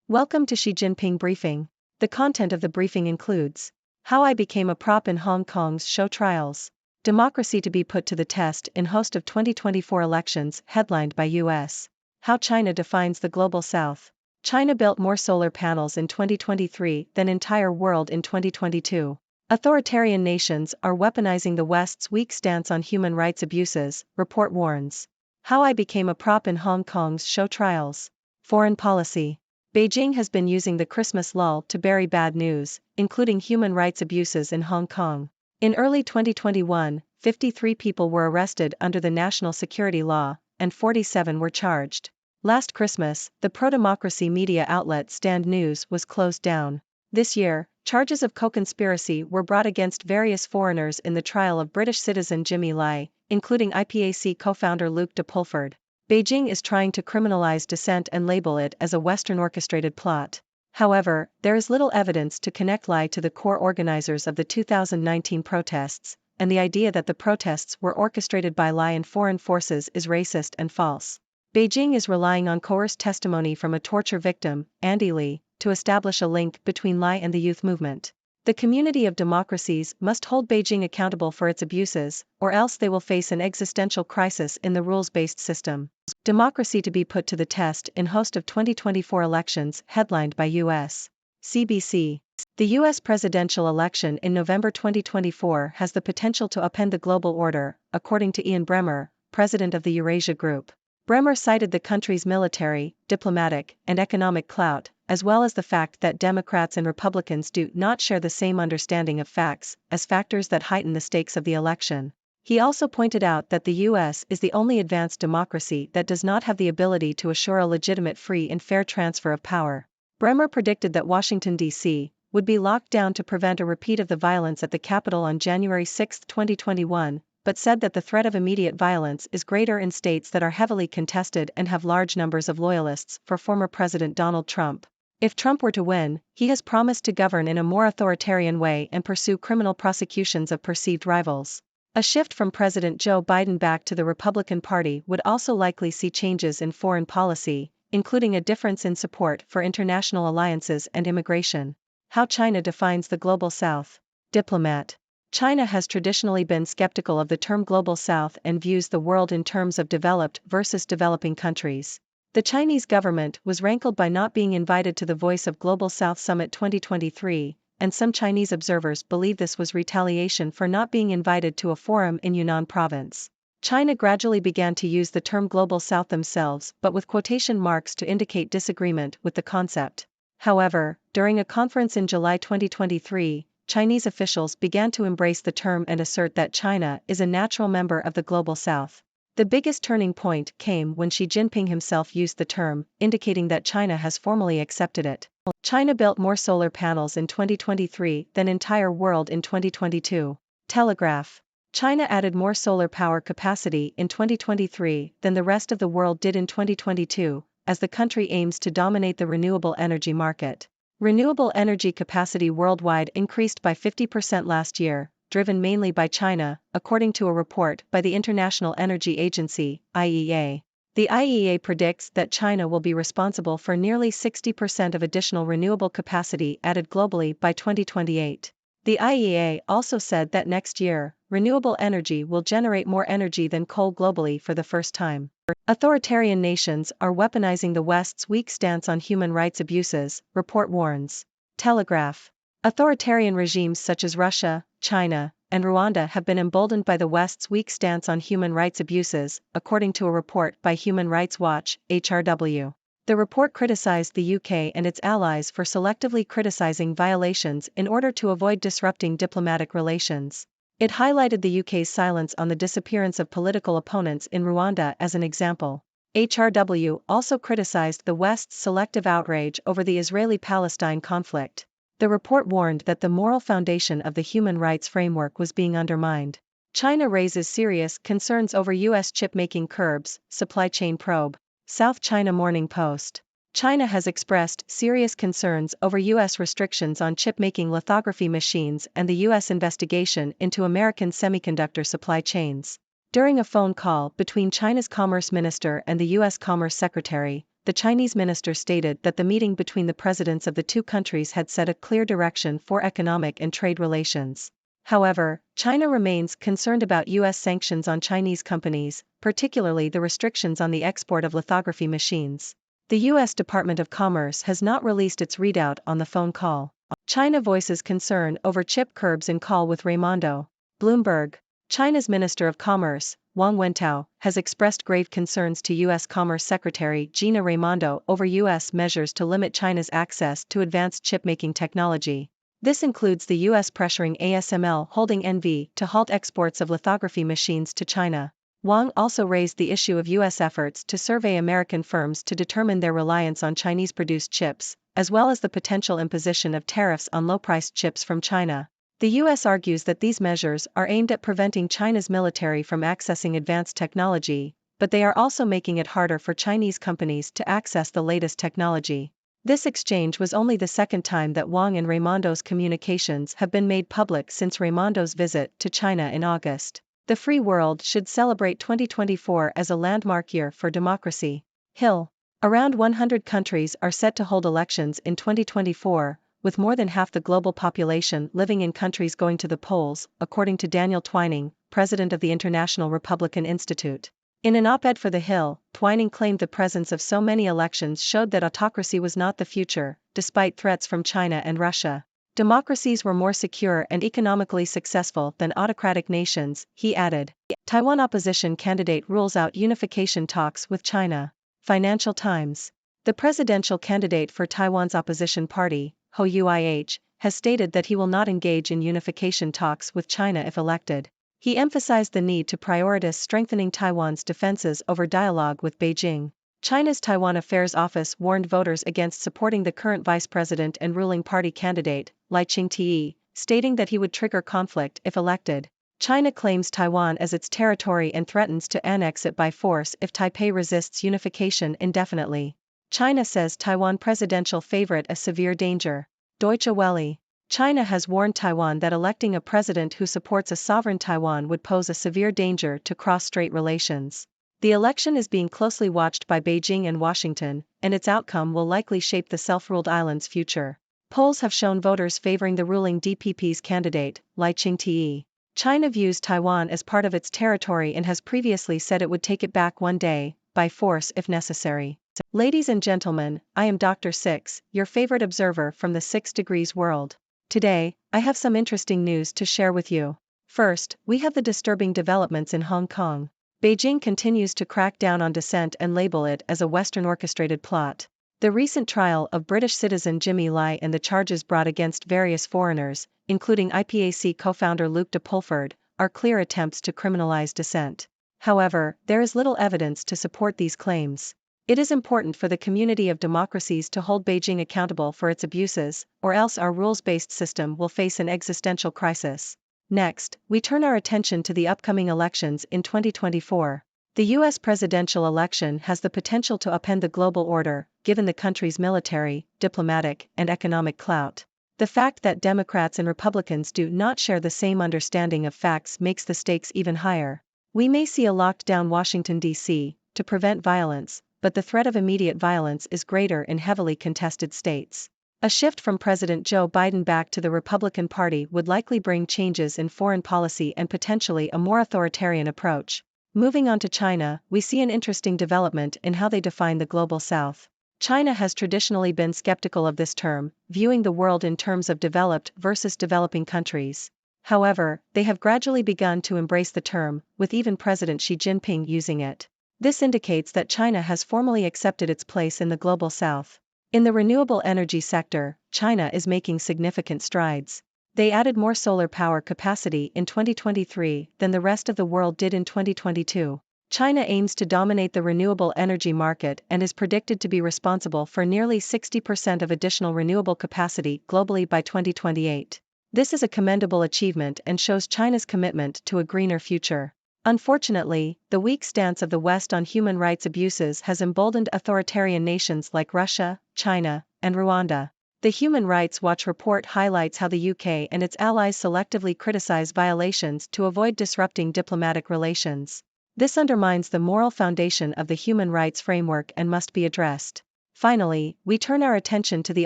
Welcome to Xi Jinping Briefing. The content of the briefing includes how I became a prop in Hong Kong's show trials, democracy to be put to the test in host of 2024 elections headlined by U.S., how China defines the global south. China built more solar panels in 2023 than entire world in 2022. Authoritarian nations are weaponizing the West's weak stance on human rights abuses, report warns. How I became a prop in Hong Kong's show trials. Foreign policy. Beijing has been using the Christmas lull to bury bad news, including human rights abuses in Hong Kong. In early 2021, 53 people were arrested under the national security law, and 47 were charged. Last Christmas, the pro-democracy media outlet Stand News was closed down. This year, charges of co-conspiracy were brought against various foreigners in the trial of British citizen Jimmy Lai, including IPAC co-founder Luke de Pulford. Beijing is trying to criminalize dissent and label it as a Western-orchestrated plot. However, there is little evidence to connect Lai to the core organizers of the 2019 protests, and the idea that the protests were orchestrated by Lai and foreign forces is racist and false. Beijing is relying on coerced testimony from a torture victim, Andy Lee, to establish a link between Lai and the youth movement. The community of democracies must hold Beijing accountable for its abuses, or else they will face an existential crisis in the rules-based system. Democracy to be put to the test in host of 2024 elections headlined by U.S. CBC. The U.S. presidential election in November 2024 has the potential to upend the global order, according to Ian Bremmer, president of the Eurasia Group. Bremmer cited the country's military, diplomatic, and economic clout, as well as the fact that Democrats and Republicans do not share the same understanding of facts, as factors that heighten the stakes of the election. He also pointed out that the U.S. is the only advanced democracy that does not have the ability to assure a legitimate free and fair transfer of power. Bremmer predicted that Washington, D.C., would be locked down to prevent a repeat of the violence at the Capitol on January 6, 2021, but said that the threat of immediate violence is greater in states that are heavily contested and have large numbers of loyalists for former President Donald Trump. If Trump were to win, he has promised to govern in a more authoritarian way and pursue criminal prosecutions of perceived rivals. A shift from President Joe Biden back to the Republican Party would also likely see changes in foreign policy, including a difference in support for international alliances and immigration. How China defines the global south. Diplomat. China has traditionally been skeptical of the term global south and views the world in terms of developed versus developing countries. The Chinese government was rankled by not being invited to the Voice of Global South Summit 2023, and some Chinese observers believe this was retaliation for not being invited to a forum in Yunnan province. China gradually began to use the term global south themselves, but with quotation marks to indicate disagreement with the concept. However, during a conference in July 2023, Chinese officials began to embrace the term and assert that China is a natural member of the global south. The biggest turning point came when Xi Jinping himself used the term, indicating that China has formally accepted it. China built more solar panels in 2023 than entire world in 2022. Telegraph. China added more solar power capacity in 2023 than the rest of the world did in 2022, as the country aims to dominate the renewable energy market. Renewable energy capacity worldwide increased by 50% last year, driven mainly by China, according to a report by the International Energy Agency, IEA. The IEA predicts that China will be responsible for nearly 60% of additional renewable capacity added globally by 2028. The IEA also said that next year, renewable energy will generate more energy than coal globally for the first time. Authoritarian nations are weaponizing the West's weak stance on human rights abuses, report warns. Telegraph. Authoritarian regimes such as Russia, China, and Rwanda have been emboldened by the West's weak stance on human rights abuses, according to a report by Human Rights Watch, HRW. The report criticized the UK and its allies for selectively criticizing violations in order to avoid disrupting diplomatic relations. It highlighted the UK's silence on the disappearance of political opponents in Rwanda as an example. HRW also criticized the West's selective outrage over the Israeli-Palestine conflict. The report warned that the moral foundation of the human rights framework was being undermined. China raises serious concerns over U.S. chip-making curbs, supply chain probe. South China Morning Post. China has expressed serious concerns over U.S. restrictions on chip-making lithography machines and the U.S. investigation into American semiconductor supply chains. During a phone call between China's Commerce Minister and the U.S. Commerce Secretary, the Chinese minister stated that the meeting between the presidents of the two countries had set a clear direction for economic and trade relations. However, China remains concerned about U.S. sanctions on Chinese companies, particularly the restrictions on the export of lithography machines. The U.S. Department of Commerce has not released its readout on the phone call. China voices concern over chip curbs in call with Raimondo. Bloomberg. China's Minister of Commerce, Wang Wentao, has expressed grave concerns to U.S. Commerce Secretary Gina Raimondo over U.S. measures to limit China's access to advanced chip-making technology. This includes the U.S. pressuring ASML Holding NV to halt exports of lithography machines to China. Wang also raised the issue of U.S. efforts to survey American firms to determine their reliance on Chinese-produced chips, as well as the potential imposition of tariffs on low-priced chips from China. The U.S. argues that these measures are aimed at preventing China's military from accessing advanced technology, but they are also making it harder for Chinese companies to access the latest technology. This exchange was only the second time that Wang and Raimondo's communications have been made public since Raimondo's visit to China in August. The free world should celebrate 2024 as a landmark year for democracy. Hill. Around 100 countries are set to hold elections in 2024, with more than half the global population living in countries going to the polls, according to Daniel Twining, president of the International Republican Institute. In an op-ed for The Hill, Twining claimed the presence of so many elections showed that autocracy was not the future, despite threats from China and Russia. Democracies were more secure and economically successful than autocratic nations, he added. Taiwan opposition candidate rules out unification talks with China. Financial Times. The presidential candidate for Taiwan's opposition party, Ho Uih, has stated that he will not engage in unification talks with China if elected. He emphasized the need to prioritize strengthening Taiwan's defenses over dialogue with Beijing. China's Taiwan Affairs Office warned voters against supporting the current vice president and ruling party candidate, Lai Ching-te, stating that he would trigger conflict if elected. China claims Taiwan as its territory and threatens to annex it by force if Taipei resists unification indefinitely. China says Taiwan presidential favorite a severe danger. Deutsche Welle. China has warned Taiwan that electing a president who supports a sovereign Taiwan would pose a severe danger to cross-strait relations. The election is being closely watched by Beijing and Washington, and its outcome will likely shape the self-ruled island's future. Polls have shown voters favoring the ruling DPP's candidate, Lai Ching-te. China views Taiwan as part of its territory and has previously said it would take it back one day, by force if necessary. Ladies and gentlemen, I am Dr. Six, your favorite observer from the 6 Degrees world. Today, I have some interesting news to share with you. First, we have the disturbing developments in Hong Kong. Beijing continues to crack down on dissent and label it as a Western orchestrated plot. The recent trial of British citizen Jimmy Lai and the charges brought against various foreigners, including IPAC co-founder Luke de Pulford, are clear attempts to criminalize dissent. However, there is little evidence to support these claims. It is important for the community of democracies to hold Beijing accountable for its abuses, or else our rules-based system will face an existential crisis. Next, we turn our attention to the upcoming elections in 2024. The U.S. presidential election has the potential to upend the global order, given the country's military, diplomatic, and economic clout. The fact that Democrats and Republicans do not share the same understanding of facts makes the stakes even higher. We may see a locked-down Washington, D.C., to prevent violence, but the threat of immediate violence is greater in heavily contested states. A shift from President Joe Biden back to the Republican Party would likely bring changes in foreign policy and potentially a more authoritarian approach. Moving on to China, we see an interesting development in how they define the global South. China has traditionally been skeptical of this term, viewing the world in terms of developed versus developing countries. However, they have gradually begun to embrace the term, with even President Xi Jinping using it. This indicates that China has formally accepted its place in the global South. In the renewable energy sector, China is making significant strides. They added more solar power capacity in 2023 than the rest of the world did in 2022. China aims to dominate the renewable energy market and is predicted to be responsible for nearly 60% of additional renewable capacity globally by 2028. This is a commendable achievement and shows China's commitment to a greener future. Unfortunately, the weak stance of the West on human rights abuses has emboldened authoritarian nations like Russia, China, and Rwanda. The Human Rights Watch report highlights how the UK and its allies selectively criticize violations to avoid disrupting diplomatic relations. This undermines the moral foundation of the human rights framework and must be addressed. Finally, we turn our attention to the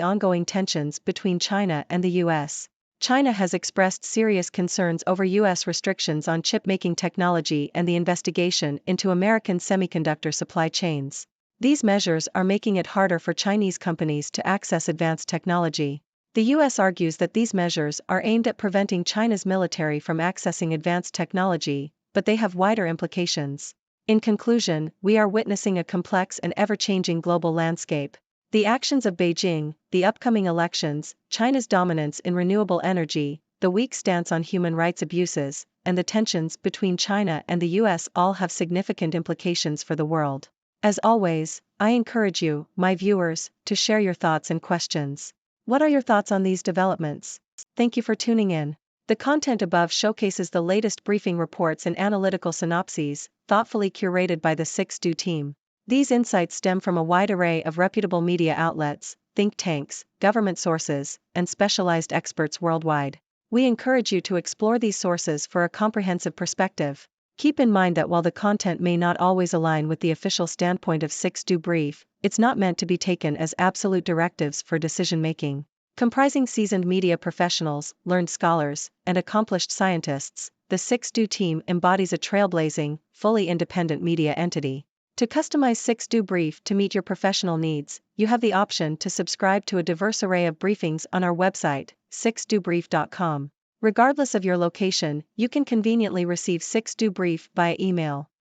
ongoing tensions between China and the US. China has expressed serious concerns over US restrictions on chip-making technology and the investigation into American semiconductor supply chains. These measures are making it harder for Chinese companies to access advanced technology. The US argues that these measures are aimed at preventing China's military from accessing advanced technology, but they have wider implications. In conclusion, we are witnessing a complex and ever-changing global landscape. The actions of Beijing, the upcoming elections, China's dominance in renewable energy, the weak stance on human rights abuses, and the tensions between China and the US all have significant implications for the world. As always, I encourage you, my viewers, to share your thoughts and questions. What are your thoughts on these developments? Thank you for tuning in. The content above showcases the latest briefing reports and analytical synopses, thoughtfully curated by the 6Do team. These insights stem from a wide array of reputable media outlets, think tanks, government sources, and specialized experts worldwide. We encourage you to explore these sources for a comprehensive perspective. Keep in mind that while the content may not always align with the official standpoint of 6Do Brief, it's not meant to be taken as absolute directives for decision-making. Comprising seasoned media professionals, learned scholars, and accomplished scientists, the 6Do team embodies a trailblazing, fully independent media entity. To customize 6Do Brief to meet your professional needs, you have the option to subscribe to a diverse array of briefings on our website, 6dobrief.com. Regardless of your location, you can conveniently receive 6Do Brief via email.